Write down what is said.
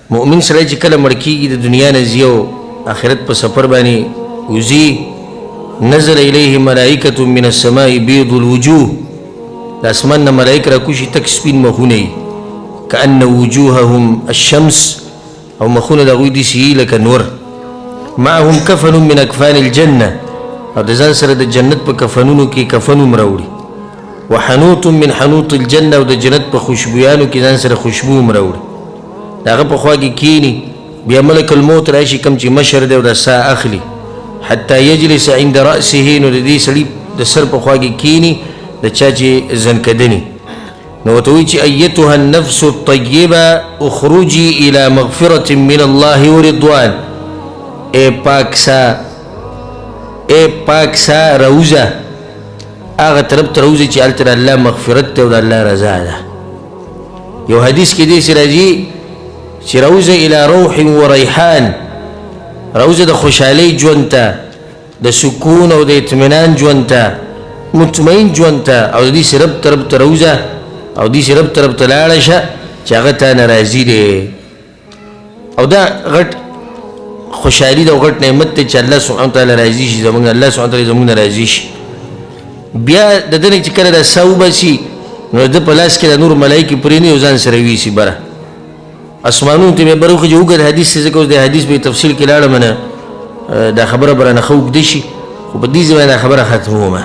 مؤمن سره چې کله مړ کېږي د دنیا نه ځي او آخرت په سفر باندې وځي نزل الیه ملائکة من السماء بیض الوجوه د اسمان نه ملائک راکوشي تک سپین مخونه یي کأن وجوههم الشمس او مخونه د هغوی داسې لکه نور معهم کفن من اکفان الجنه او د ځان سره د جنت په کفنونو کې کفن هم راوړي وحنوط من حنوط الجنه او د جنت په خوشبویانو کې ځان سره خوشبو هم راوړي د هغه په خوا کې کینی بیا ملک الموت راشي کوم چې مشر دی او د ساه اخلي حتی یجلس عند رأسه نو د دې سړي د سر په خوا کې کینی د چا چې زنکدني نو ورته وایي چې ایتها النفس الطیبه اخرجي الى مغفرة من الله ورضوان اے پاک سا روزه هغه طرف ته روزه چې هلته د الله مغفرت دی او د الله رضا ده یو حدیث کې داسې راځي چې روزه الى روح وریحان روزه د خوشحالۍ ژوند ته د سکون او د اطمینان ژوند ته مطمئن ژوند ته او د دې رب طرف ته روزه او دې رب طرف ته لاړه شه چې هغه ته ناراضي دی او دا غټ خوشحالي ده او غټ نعمت دی چې الله سبحانه وتعالی راضي شي زموږ الله سبحانه وتعالی زموږ نه راضي شي بیا د ده نه چې کله دا ساه وباسي نو د په لاس کې د نور ملایکې پرېني او ځان سره ویسي بره اسمانونو ته مې بره وخېږي اوږد حدیث دی ځکه اوس د حدیث به تفصیل کې لاړم نه دا خبره به رانه ښه اوږده شي خو په دې ځای باندې دا خبره ختمومه